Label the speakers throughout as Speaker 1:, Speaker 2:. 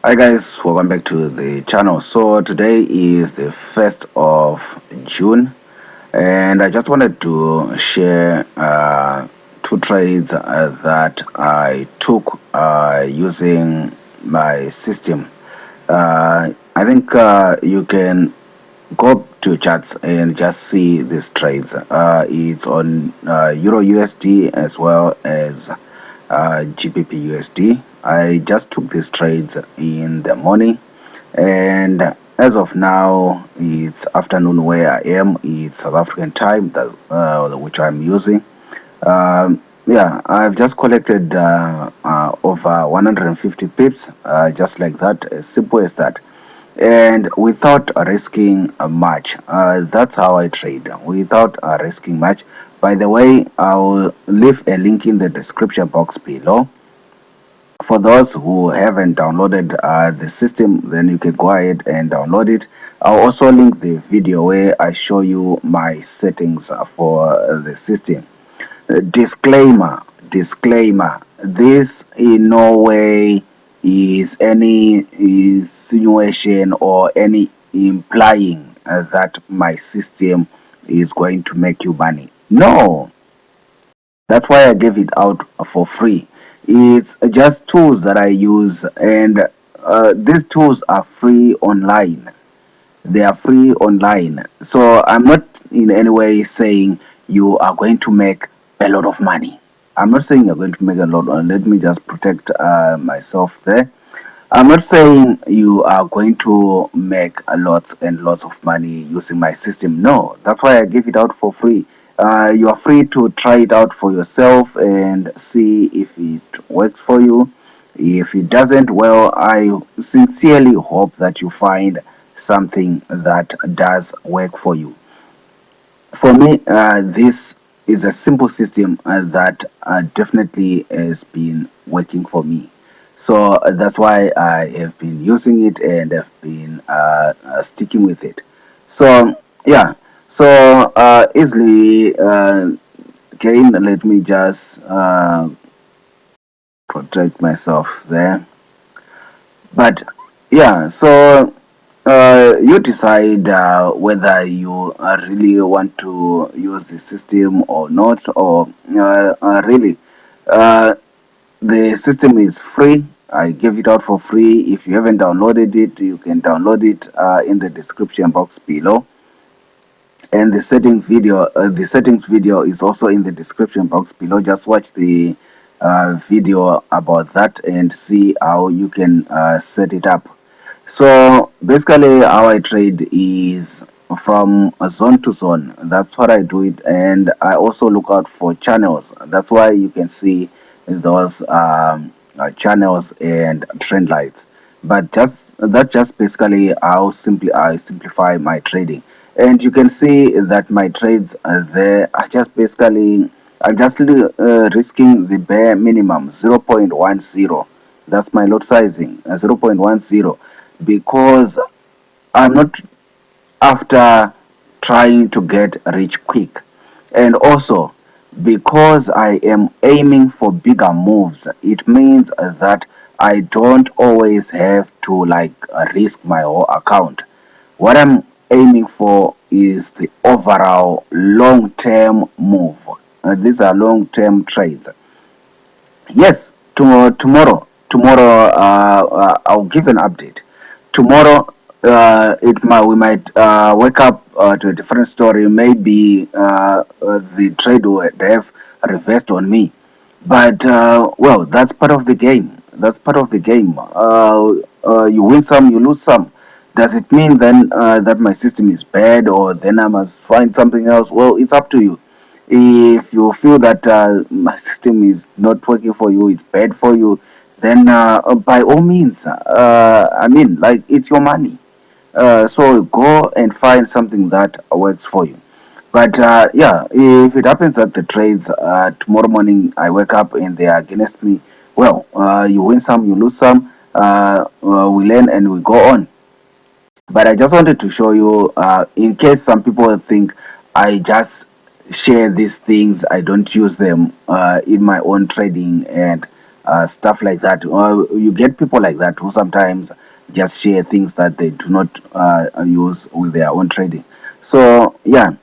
Speaker 1: Hi guys, welcome back to the channel. So today is the 1st of June and I just wanted to share two trades that I took using my system. I think you can go to charts and just see these trades. It's on EURUSD as well as GBPUSD. I just took these trades in the morning, and as of now, it's afternoon where I am. It's South African time, which I'm using. Yeah, I've just collected over 150 pips, just like that, as simple as that, and without risking much. That's how I trade, without risking much. By the way, I'll leave a link in the description box below. For those who haven't downloaded the system, then you can go ahead and download it. I'll also link the video where I show you my settings for the system. Disclaimer, this in no way is any insinuation or any implying that my system is going to make you money. No, that's why I gave it out for free. It's just tools that I use, and these tools are free online. They are free online. So I'm not in any way saying you are going to make a lot of money. I'm not saying you're going to make a lot. Let me just protect myself there. I'm not saying you are going to make a lot and lots of money using my system. No, that's why I give it out for free. You are free to try it out for yourself and see if it works for you. If it doesn't, well, I sincerely hope that you find something that does work for you. For me, this is a simple system that definitely has been working for me. So that's why I have been using it and have been sticking with it. So yeah, so easily again, let me just protect myself there. But yeah, so you decide whether you really want to use the system or not, or really, uh, the system is free. I gave it out for free. If you haven't downloaded it, you can download it in the description box below. And the settings video is also in the description box below. Just watch the video about that and see how you can set it up. So basically, how I trade is from zone to zone. That's what I do it, and I also look out for channels. That's why you can see those channels and trend lines. But that's just basically how simply I simplify my trading. And you can see that my trades are there. I'm just risking the bare minimum 0.10. That's my lot sizing 0.10, because I'm not after trying to get rich quick, and also because I am aiming for bigger moves. It means that I don't always have to risk my whole account. What I'm aiming for is the overall long-term move. These are long-term trades. Yes, tomorrow I'll give an update. Tomorrow we might wake up to a different story. Maybe the trade would have reversed on me, but well, that's part of the game. That's part of the game. You win some, you lose some. Does it mean then that my system is bad, or then I must find something else? Well, it's up to you. If you feel that my system is not working for you, it's bad for you, then by all means, I mean, like, it's your money. So go and find something that works for you. But yeah, if it happens that the trades tomorrow morning I wake up and they are against me, well, you win some, you lose some. We learn and we go on. But I just wanted to show you, in case some people think I just share these things, I don't use them in my own trading, and stuff like that. Or you get people like that who sometimes just share things that they do not use with their own trading. So yeah,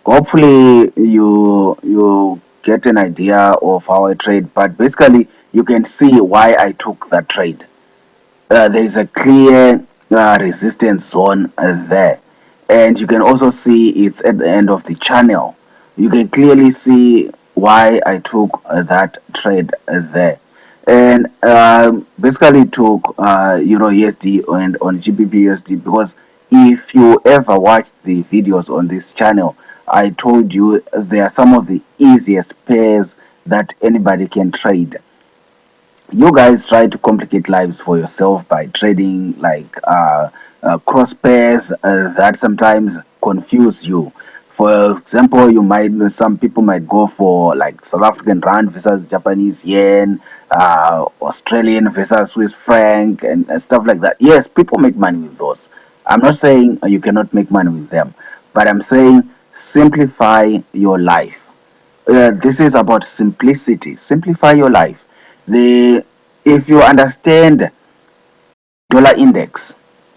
Speaker 1: hopefully you get an idea of how I trade. But basically, you can see why I took that trade. There is a clear resistance zone there, and you can also see it's at the end of the channel. You can clearly see why I took that trade there, and basically took Euro USD and on GBP USD, because if you ever watched the videos on this channel, I told you they are some of the easiest pairs that anybody can trade. You guys try to complicate lives for yourself by trading like cross pairs that sometimes confuse you. For example, some people might go for like South African rand versus Japanese yen, Australian versus Swiss franc, and stuff like that. Yes, people make money with those. I'm not saying you cannot make money with them, but I'm saying simplify your life. This is about simplicity. Simplify your life. The If you understand dollar index,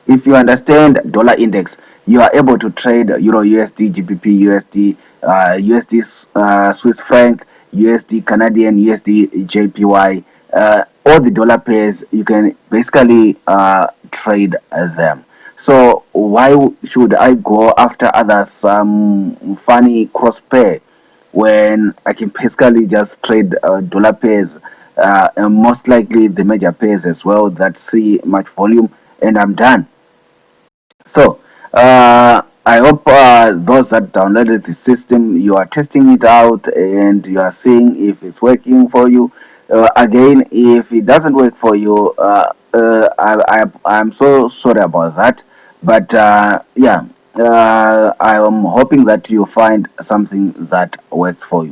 Speaker 1: if you understand dollar index, you are able to trade Euro USD, GBP USD, USD Swiss franc, USD Canadian, USD JPY, all the dollar pairs. You can basically trade them. So why should I go after others funny cross pair when I can basically just trade dollar pairs, and most likely the major pairs as well that see much volume, and I'm done. So, I hope those that downloaded the system, you are testing it out and you are seeing if it's working for you. Again, if it doesn't work for you, I'm so sorry about that. But yeah, I am hoping that you find something that works for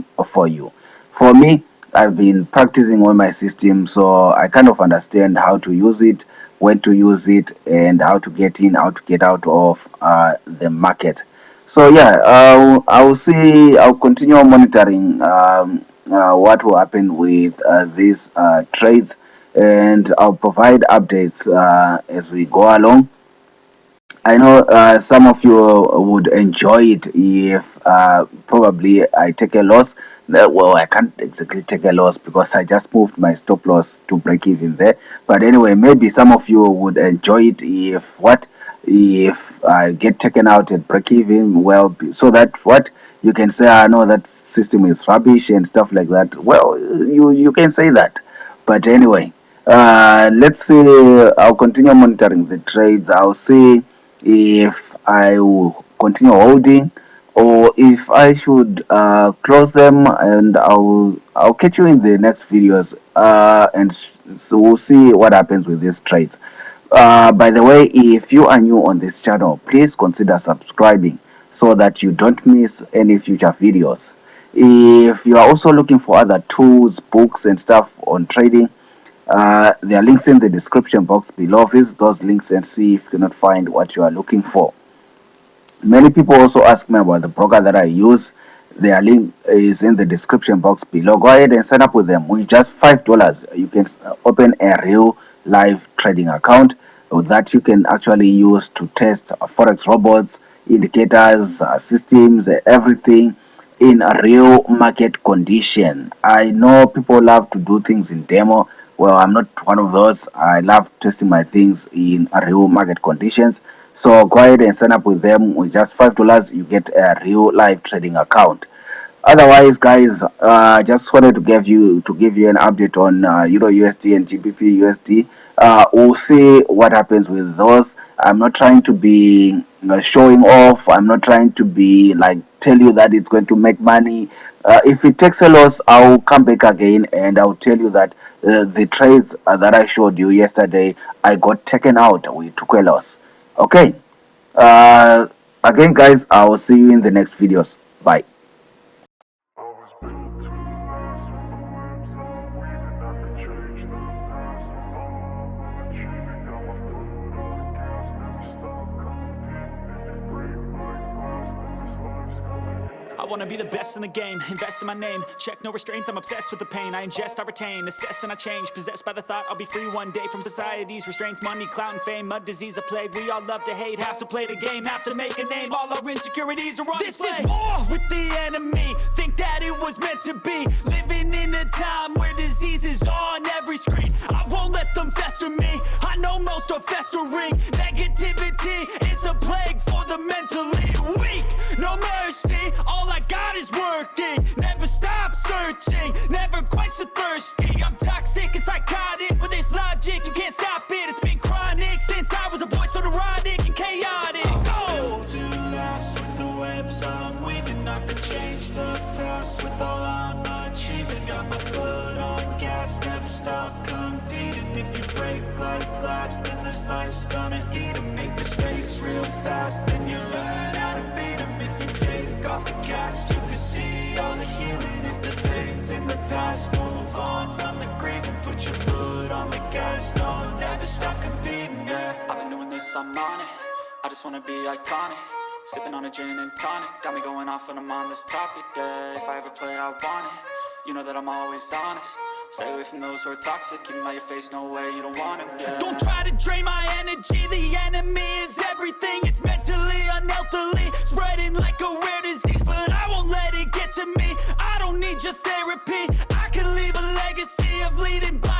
Speaker 1: you. For me, I've been practicing on my system, so I kind of understand how to use it, when to use it, and how to get in, how to get out of the market. So yeah, I'll see. I'll continue monitoring what will happen with these trades, and I'll provide updates as we go along. I know some of you would enjoy it if probably I take a loss. Well, I can't exactly take a loss because I just moved my stop loss to break even there. But anyway, maybe some of you would enjoy it if I get taken out at break even. Well, so that what you can say, I know that system is rubbish and stuff like that. Well, you can say that. But anyway, let's see. I'll continue monitoring the trades. I'll see if I will continue holding or if I should close them, and I'll catch you in the next videos. So we'll see what happens with these trades. By the way, if you are new on this channel, please consider subscribing so that you don't miss any future videos. If you are also looking for other tools, books, and stuff on trading, there are links in the description box below. Visit those links and see if you cannot find what you are looking for. Many people also ask me about the broker that I use. Their link is in the description box below. Go ahead and sign up with them. With just $5, you can open a real live trading account that you can actually use to test forex robots, indicators, systems, everything in a real market condition. I know people love to do things in demo. Well, I'm not one of those. I love testing my things in a real market conditions. So go ahead and sign up with them. With just $5, you get a real live trading account. Otherwise, guys, just wanted to give you an update on Euro USD and GBP USD. We'll see what happens with those. I'm not trying to be showing off. I'm not trying to be like tell you that it's going to make money. If it takes a loss, I'll come back again and I'll tell you that the trades that I showed you yesterday, I got taken out. We took a loss. Okay. Uh, Again, guys, I'll see you in the next videos. Bye.
Speaker 2: wanna be the best in the game, invest in my name, check no restraints, I'm obsessed with the pain. I ingest, I retain, assess and I change, possessed by the thought I'll be free one day from society's restraints. Money, clout and fame, a disease, a plague. We all love to hate, have to play the game, have to make a name. All our insecurities are on display. This is war with the enemy, think that it was meant to be. Living in a time where disease is on every screen. I won't let them fester me, I know most are festering. Negativity is a plague for the mentally weak. No mercy, all I got is working. Never stop searching, never quench the thirsty. I'm toxic and psychotic with this logic, you can't stop it. It's been chronic since I was a boy, so neurotic and chaotic.
Speaker 3: I'm built to last with the webs I'm weaving. I could change the past with all I'm achieving. Got my foot on gas, never stop competing. If you break like glass, then this life's gonna eat 'em. Make mistakes real fast, then you learn how to beat 'em. If you take off the cast, you can see all the healing. If the pain's in the past, move on from the grave and put your foot on the gas. No, never stop competing, yeah. I've been doing this, I'm on it. I just wanna be iconic. Sipping on a gin and tonic, got me going off when I'm on this topic, yeah. If I ever play, I want it. You know that I'm always honest. Stay away from those who are toxic. Keep them out your face, no way, you don't want it, yeah. Don't try to drain my energy. The enemy is everything. It's mentally, unhealthily, spreading like a rare disease. But I won't let it get to me. I don't need your therapy. I can leave a legacy of leading by